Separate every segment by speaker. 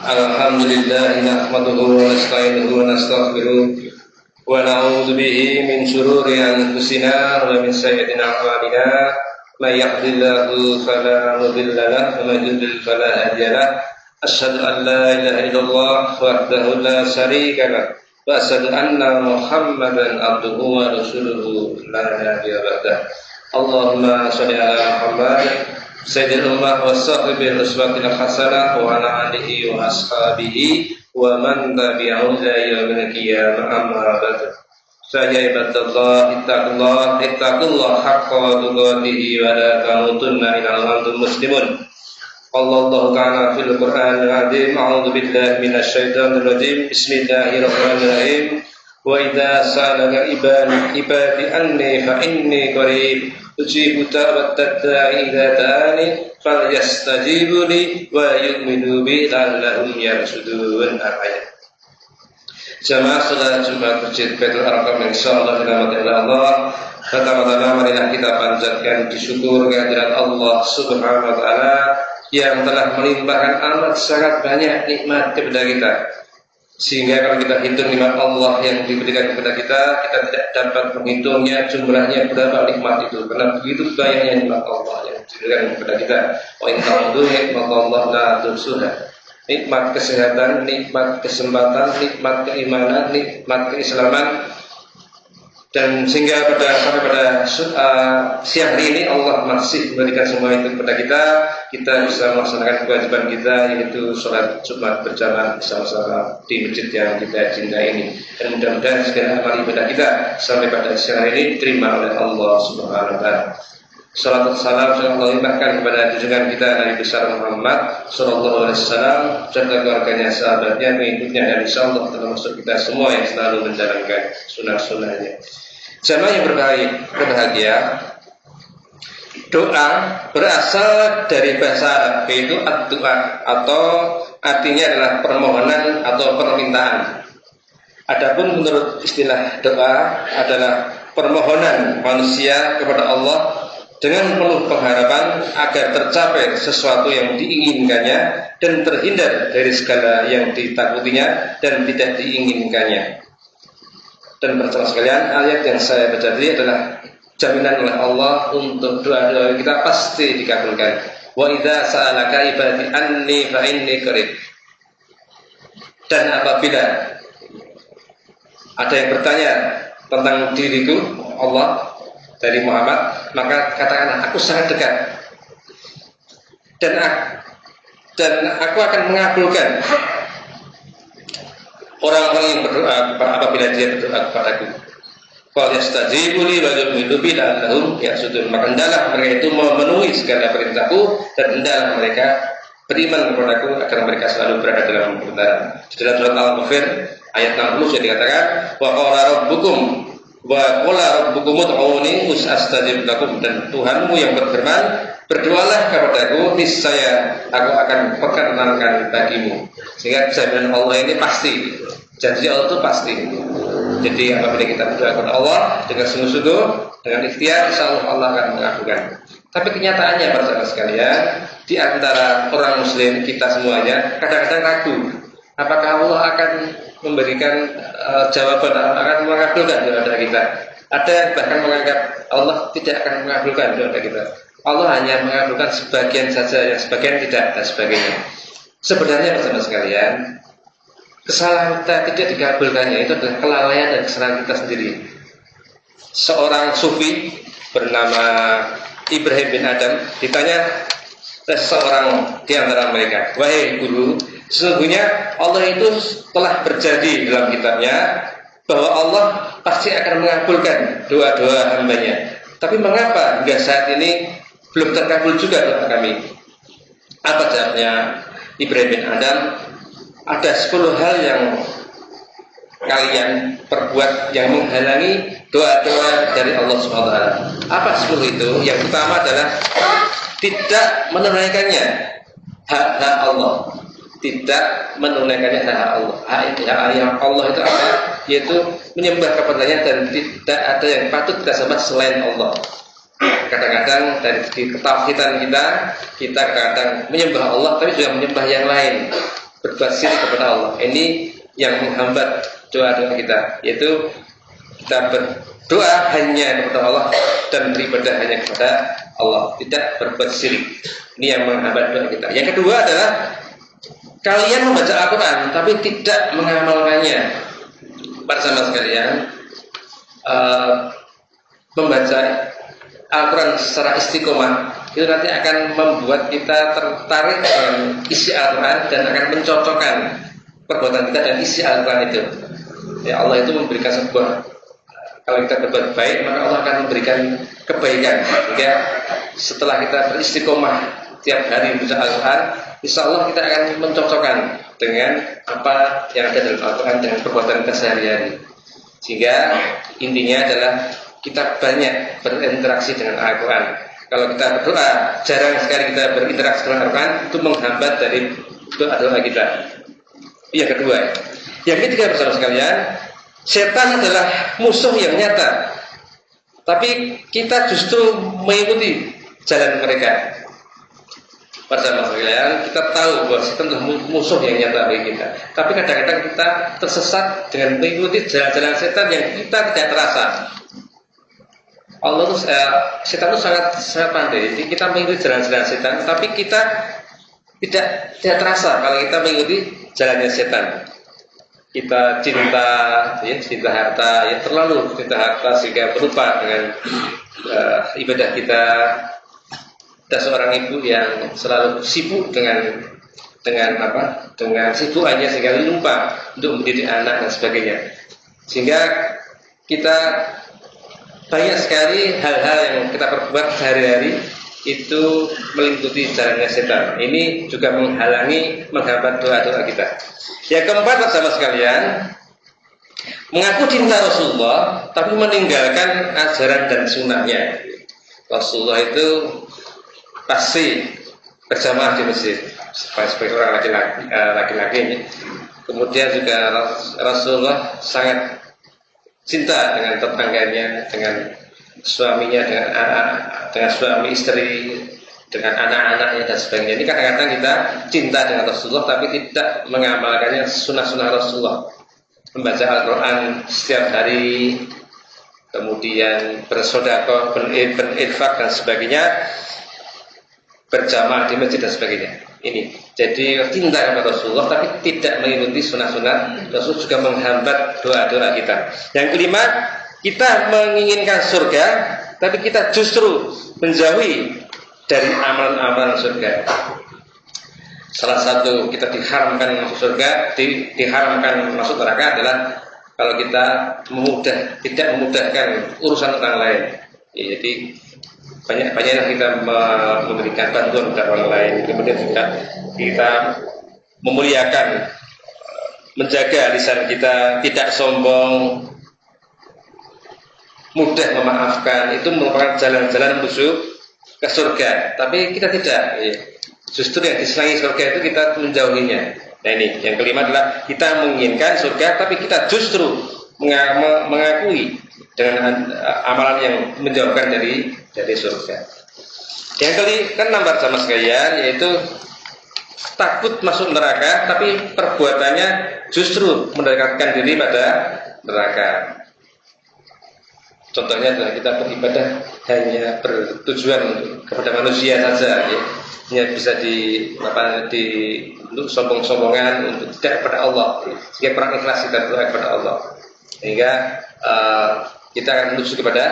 Speaker 1: Alhamdulillah nahmaduhu wa nasta'inuhu wa nastaghfiruh wa na'udzu bihi min shururi anfusina wa min sayyi'ati a'malina may yahdihillahu fala mudilla lahu wa may yudlil fala hadiya lahu asyhadu an la ilaha illallah wahdahu la syarika lahu wa asyhadu anna Muhammadan abduhu wa rasuluhu la nabiyya ba'dahu. Allahumma shalli ala Muhammad Sayyidil ummah wa sahbihi uswatil hasanah wa ala alihi wa ashabihi wa man tabi'ahu ila yaumil qiyamah amma ba'du. Saya ibadallah ittaqullah haqqa tuqatih wa la tamutunna illa wa antum muslimun. Allahu ta'ala fil Qur'anil azim a'udzu billahi minasy syaithanir rajim. Bismillahirrahmanirrahim. Wa idza sa'alaka ibadi anni fa inni qarib ujibu da'watad da'i idza da'ani falyastajibu li wa yu'minu bi la'allahum yarshudun. Ayat. Jamaah salat Jumat Masjid Baitul Arqam insyaallah dirahmati Allah. Pertama-tama marilah kita panjatkan syukur kehadirat Allah Subhanahu wa taala yang telah melimpahkan amat sangat banyak nikmat kepada kita. Sehingga kalau kita hitung nikmat Allah yang diberikan kepada kita, kita tidak dapat menghitungnya jumlahnya berapa nikmat itu. Karena begitu banyaknya nikmat Allah yang diberikan kepada kita. Wa in ta'udhu nikmatallahi la tuhsuha. Nikmat kesehatan, nikmat kesempatan, nikmat keimanan, nikmat keislaman. Dan sehingga sampai pada siang hari ini Allah masih memberikan semua itu kepada kita. Kita bisa melaksanakan kewajiban kita, yaitu sholat Jumat berjamaah bersama-sama di masjid yang kita cintai ini. Dan mudah-mudahan segala amal ibadah kita sampai pada siang hari ini diterima oleh Allah Subhanahu wa taala. Salat salam Allah limpahkan kepada junjungan kita Nabi besar Muhammad sallallahu alaihi wasallam serta keluarganya, sahabatnya, pengikutnya, dan insyaallah termasuk kita semua yang selalu menjalankan sunnah-sunnahnya. Jamaah yang berbahagia, doa berasal dari bahasa Arab, yaitu ad-du'a, atau artinya adalah permohonan atau permintaan. Adapun menurut istilah doa adalah permohonan manusia kepada Allah dengan penuh pengharapan agar tercapai sesuatu yang diinginkannya dan terhindar dari segala yang ditakutinya dan tidak diinginkannya. Dan bersama sekalian, ayat yang saya baca tadi adalah jaminan oleh Allah untuk doa-doa kita pasti dikabulkan. Wa idza sa'alaka ibadi anni fa inni qarib. Dan apabila ada yang bertanya tentang diriku, Allah, dari Muhammad, maka katakanlah aku sangat dekat. Dan aku akan mengabulkan orang-orang yang berdoa apabila dia berdoa kepadaku. Qul yastajibu li wa yu'minu bi la'allahum yarshudun. Maka hendaklah mereka itu memenuhi segala perintahku dan hendaklah mereka beriman kepadaku agar mereka selalu berada dalam kebenaran. Di dalam surat Al-Ghafir ayat 60 sudah dikatakan wa qala rabbukum ud'uni astajib lakum, dan Tuhanmu yang berfirman, berdoalah kepadaku niscaya aku akan perkenankan bagimu. Sehingga jaminan Allah ini pasti, janji Allah itu pasti. Jadi apabila kita berdoa kepada Allah dengan sungguh-sungguh, dengan ikhtiar, insyaallah Allah akan mengabulkan. Tapi kenyataannya para saudara sekalian, di antara orang Muslim kita semuanya kadang-kadang ragu, apakah Allah akan memberikan jawaban, akan mengabulkan doa kita. Ada yang bahkan menganggap Allah tidak akan mengabulkan doa kita. Allah hanya mengabulkan sebagian saja, yang sebagian tidak, dan sebagainya. Sebenarnya bersama sekalian, kesalahan kita tidak dikabulkannya itu adalah kelalaian dan kesalahan kita sendiri. Seorang sufi bernama Ibrahim bin Adam ditanya seseorang di antara mereka, wahai guru, sesungguhnya Allah itu telah berjanji dalam kitabnya bahwa Allah pasti akan mengabulkan doa-doa hambanya. Tapi mengapa hingga saat ini belum terkabul juga doa kami? Apa jawabnya Ibrahim bin Adam? Ada 10 hal yang kalian perbuat yang menghalangi doa-doa dari Allah SWT. Apa 10 itu? Yang pertama adalah tidak menunaikannya hak-hak Allah. Tidak menunaikannya hak Allah. Hak yang Allah itu apa? Yaitu menyembah kepadanya dan tidak ada yang patut kita sembah selain Allah. Kadang-kadang dari segi ketauhidan kita kadang-kadang menyembah Allah tapi juga menyembah yang lain. berbuat syirik kepada Allah. Ini yang menghambat doa-doa kita, yaitu kita berdoa hanya kepada Allah dan beribadah hanya kepada Allah, tidak berbuat syirik. Ini yang menghambat doa kita. Yang kedua adalah kalian membaca Al-Quran tapi tidak mengamalkannya. Para sahabat sekalian, membaca Al-Quran secara istiqomah itu nanti akan membuat kita tertarik dengan isi Al-Quran dan akan mencocokkan perbuatan kita dan isi Al-Quran itu. Ya, Allah itu memberikan sebuah, kalau kita berbuat baik maka Allah akan memberikan kebaikan. Sehingga setelah kita beristiqomah tiap hari membaca Al-Quran, insya Allah kita akan mencocokkan dengan apa yang ada dalam Al-Quran dengan perbuatan kita sehari-hari. Sehingga intinya adalah kita banyak berinteraksi dengan Al-Quran. Kalau kita berdoa, jarang sekali kita berinteraksi dengan Al-Quran, itu menghambat dari doa-doa kita. Yang kedua. Yang ketiga bersama sekalian, setan adalah musuh yang nyata, tapi kita justru mengikuti jalan mereka. Bersama sekalian, kita tahu bahwa setan adalah musuh yang nyata bagi kita, tapi kadang-kadang kita tersesat dengan mengikuti jalan-jalan setan yang kita tidak terasa. Allah itu setan itu sangat pandai. Jadi kita mengikuti jalan-jalan setan, tapi kita tidak terasa kalau kita mengikuti jalannya setan. Kita cinta harta, ya terlalu cinta harta sehingga berlupa dengan ibadah kita. Ada seorang ibu yang selalu sibuk dengan sibukannya sehingga lupa untuk mendidik anak dan sebagainya. Sehingga kita banyak sekali hal-hal yang kita perbuat sehari-hari itu mengikuti jalannya setan. Ini juga menghambat doa-doa kita. Yang keempat bersama sekalian, mengaku cinta Rasulullah tapi meninggalkan ajaran dan sunnahnya. Rasulullah itu pasti berjamaah di masjid sebagai orang laki-laki ini. Kemudian juga Rasulullah sangat cinta dengan tetangganya, dengan suaminya, dengan suami istri, dengan anak-anaknya dan sebagainya. Ini kadang-kadang kita cinta dengan Rasulullah tapi tidak mengamalkannya sunnah-sunnah Rasulullah. Membaca Al-Quran setiap hari, kemudian bersedekah, berinfak dan sebagainya, berjamaah di masjid dan sebagainya. Ini jadi cinta kepada Rasulullah tapi tidak mengikuti sunnah-sunnah Rasul, juga menghambat doa-doa kita. Yang kelima, kita menginginkan surga tapi kita justru menjauhi dari amalan-amalan surga. Salah satu kita diharamkan masuk surga, diharamkan masuk neraka adalah kalau kita tidak memudahkan urusan orang lain. Ya, jadi banyak-banyaklah kita memberikan bantuan kepada orang lain. Kemudian juga kita memuliakan, menjaga lisan kita, tidak sombong, mudah memaafkan. Itu merupakan jalan-jalan menuju ke surga. Tapi kita tidak, ya. Justru yang disenangi surga itu kita menjauhinya. Nah ini yang kelima adalah kita menginginkan surga tapi kita justru mengakui dengan amalan yang menjauhkan dari surga. Yang keenam bersama sekalian, yaitu takut masuk neraka tapi perbuatannya justru mendekatkan diri pada neraka. Contohnya adalah kita beribadah hanya bertujuan kepada manusia saja, ya. Hanya bisa untuk sombong-sombongan, untuk tidak kepada Allah, ya. Sehingga kurang ikhlas kita berdoa kepada Allah, sehingga kita akan menuju kepada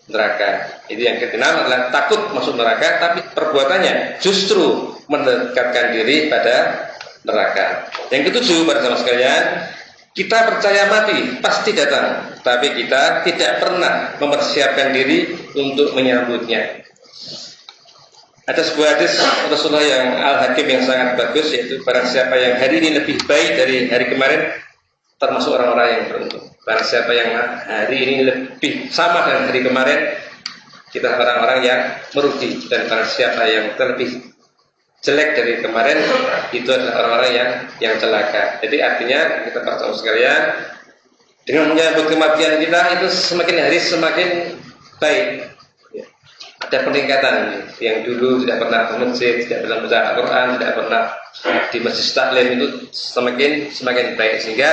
Speaker 1: neraka. Itu yang keenam adalah takut masuk neraka tapi perbuatannya justru mendekatkan diri pada neraka. Yang ketujuh bersama sekalian, kita percaya mati pasti datang, tapi kita tidak pernah mempersiapkan diri untuk menyambutnya. Ada sebuah hadis Rasulullah yang Al-Hakim yang sangat bagus, yaitu barang siapa yang hari ini lebih baik dari hari kemarin termasuk orang-orang yang beruntung. Barang siapa yang hari ini lebih sama dengan hari kemarin, kita orang-orang yang merugi. Dan barang siapa yang lebih jelek dari kemarin, itu adalah orang-orang yang celaka. Jadi artinya kita para saudara sekalian, dengan menyambut kematian kita itu semakin hari semakin baik. ada peningkatan. Yang dulu tidak pernah ke masjid, tidak pernah baca Al-Quran, tidak pernah di masjid taklim, itu semakin baik, sehingga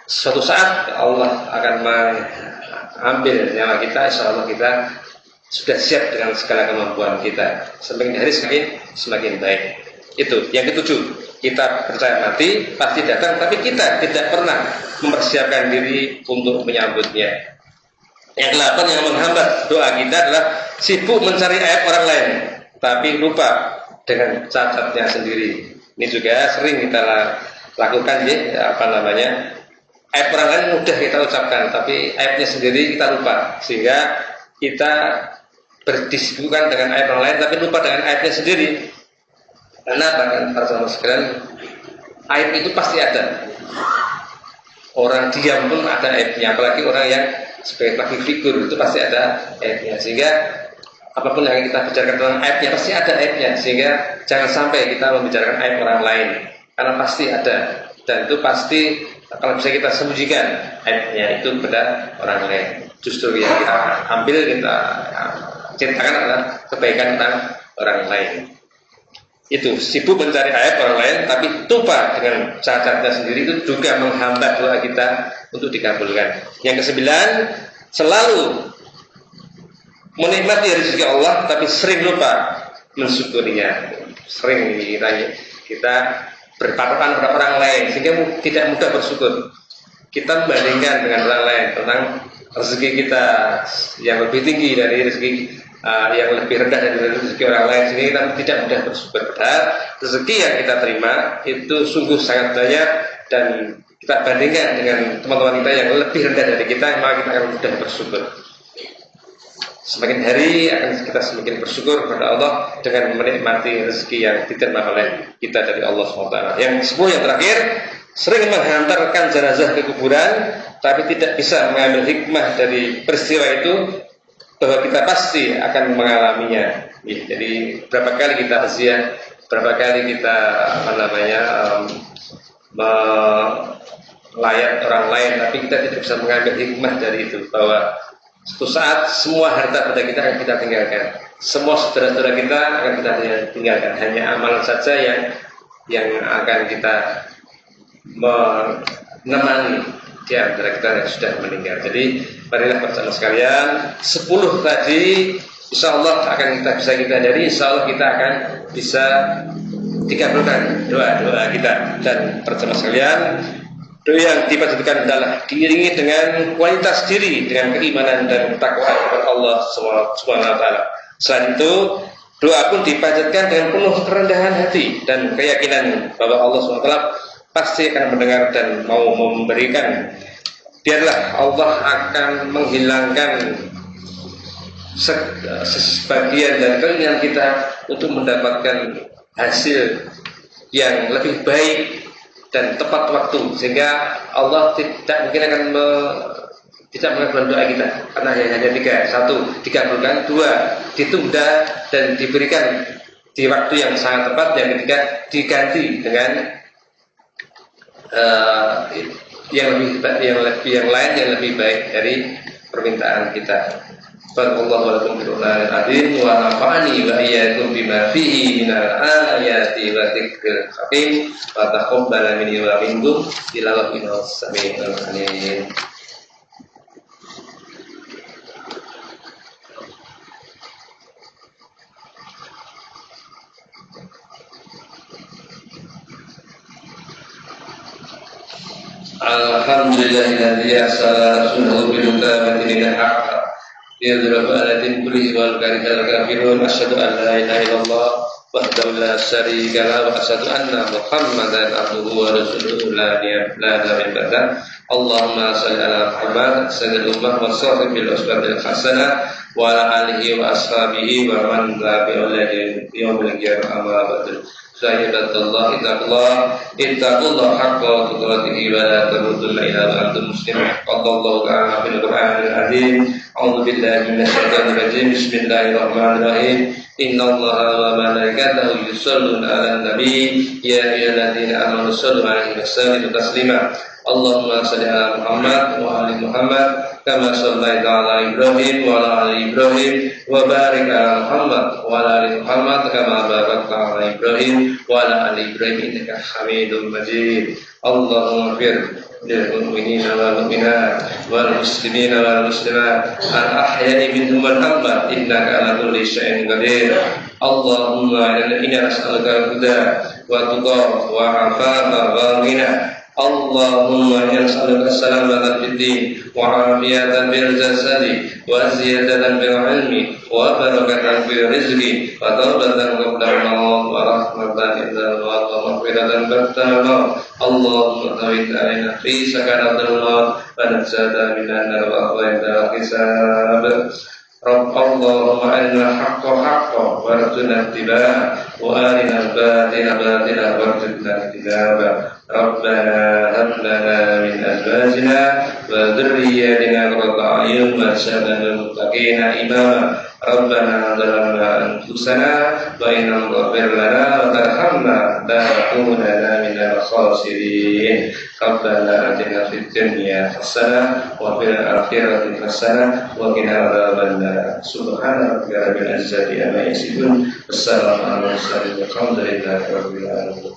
Speaker 1: suatu saat Allah akan mengambil nyawa kita. Insya Allah kita sudah siap dengan segala kemampuan kita. Semakin hari semakin baik. Itu yang ketujuh, kita percaya mati pasti datang, tapi kita tidak pernah mempersiapkan diri untuk menyambutnya. Yang ke-8 yang menghambat doa kita adalah sibuk mencari aib orang lain, tapi lupa dengan cacatnya sendiri. Ini juga sering kita lakukan ya, aib orang lain mudah kita ucapkan, tapi aibnya sendiri kita lupa, sehingga kita berdiskusikan dengan aib orang lain, tapi lupa dengan aibnya sendiri. Karena bahkan para sahabat sekalian, aib itu pasti ada. Orang diam pun ada aibnya, apalagi orang yang sebagai public figur itu pasti ada aibnya. Sehingga apapun yang kita bicarakan tentang aibnya pasti ada aibnya. Sehingga jangan sampai kita membicarakan aib orang lain, karena pasti ada, dan itu pasti kalau bisa kita sembunyikan aibnya itu pada orang lain. Justru yang kita ambil, kita ceritakan adalah kebaikan tentang orang lain. Itu sibuk mencari aib orang lain tapi lupa dengan cacatnya sendiri, itu juga menghambat doa kita untuk dikabulkan. Yang ke-9, selalu menikmati rezeki Allah tapi sering lupa mensyukurinya. Sering kita berpatokan pada orang lain sehingga tidak mudah bersyukur. Kita membandingkan dengan orang lain tentang rezeki kita yang lebih tinggi dari rezeki yang lebih rendah dari rezeki orang lain, sehingga kita tidak mudah bersyukur. Padahal rezeki yang kita terima itu sungguh sangat banyak, dan kita bandingkan dengan teman-teman kita yang lebih rendah dari kita, maka kita akan mudah bersyukur. Semakin hari akan kita semakin bersyukur kepada Allah dengan menikmati rezeki yang diterima oleh kita dari Allah SWT. Yang 10 yang terakhir, sering menghantarkan jenazah ke kuburan tapi tidak bisa mengambil hikmah dari peristiwa itu, bahwa kita pasti akan mengalaminya. Jadi berapa kali kita aziah, berapa kali kita melayat orang lain, tapi kita tidak bisa mengambil hikmah dari itu, bahwa suatu saat semua harta benda kita akan kita tinggalkan, semua saudara-saudara kita akan kita tinggalkan, hanya amalan saja yang akan kita menemani di antara kita yang sudah meninggal. Jadi marilah bersama sekalian 10 tadi, insya Allah akan kita hindari. Insya Allah kita akan bisa dikabulkan doa-doa kita. Dan bersama sekalian, doa yang dipanjatkan adalah diiringi dengan kualitas diri, dengan keimanan dan ketakwaan kepada Allah Subhanahu wa taala. Selain itu, doa pun dipanjatkan dengan penuh kerendahan hati dan keyakinan bahwa Allah Subhanahu wa taala pasti akan mendengar dan mau memberikan. Biarlah Allah akan menghilangkan sebagian dari keinginan kita untuk mendapatkan hasil yang lebih baik dan tepat waktu, sehingga Allah tidak mungkin akan tidak mengabulkan doa kita, karena hanya 3: 1 dikabulkan, 2 ditunda dan diberikan di waktu yang sangat tepat, yang ketiga diganti dengan yang lain yang lebih baik dari permintaan kita. Barakallahu lakum bil Qur'anil azim wa nafa'ani wa iyyakum bima fihi minal ayati wa dzikril hakim wa taqabbala minni wa minkum tilawatan sami'an alim. Alhamdulillahilladzi arsala rasulahu bil huda wa dinil haqq liyudhhirahu 'ala dini kullihi wal karihal kafirun. Asyhadu an la ilaha illallah wahdahu la syarika lahu wa asyhadu anna Muhammadan abduhu wa rasuluhu la ilaha illallah. Allahumma shalli ala Muhammad sayyidil ummah wa sahibil uswatil hasanah wa ala alihi wa ashabihi wa man tabi'ahum bi yaumil qiyamah amma ba'du. Sayyidullah ittaqullah haqqa tuqatih wa la tamutunna illa wa antum muslimun. Qadallahu ta'ala fil Qur'anil azim. A'udzu billahi minasy syaithanir rajim. Bismillahirrahmanirrahim. Innallaha wa malaikatahu yusholluna 'alan nabi ya ayyuhalladzina amanu shollu 'alaihi wa sallimu taslima. Allahumma shalli ala Muhammad wa ali Muhammad كما صليت على إبراهيم وعلى آل إبراهيم وبارك على محمد وعلى آل محمد كما باركت على إبراهيم وعلى آل إبراهيم إنك حميد مجيد اللهم اغفر للمؤمنين والمؤمنات والمسلمين والمسلمات الأحياء منهم والأموات إنك على كل شيء قدير اللهم إنا نسألك الهدى والتقى والعفاف والغنى اللهم إنا نسألك السلامة في الدين وعافية في الجسد وزيادة في العلم وبركة في الرزق وتوبة قبل الموت ورحمة إلا الموت ومغفرة بعد الموت اللهم ثبت علينا في سكرات الموت ونجاة من النار وأخوات الحساب اللهم أرنا الحق حقا وارزقنا اتباعه وأرنا الباطل باطلا وارزقنا اجتنابه ربنا هب لنا من أزواجنا وذرياتنا قرة أعين واجعلنا للمتقين إماما ربنا ظلمنا أنفسنا وإن لم تغفر لنا وترحمنا لنكونن من الخاسرين ربنا آتنا في الدنيا حسنة وفي الآخرة حسنة وقنا عذاب النار سبحان ربك رب العزة عما يصفون والسلام على المرسلين والحمد لله رب العالمين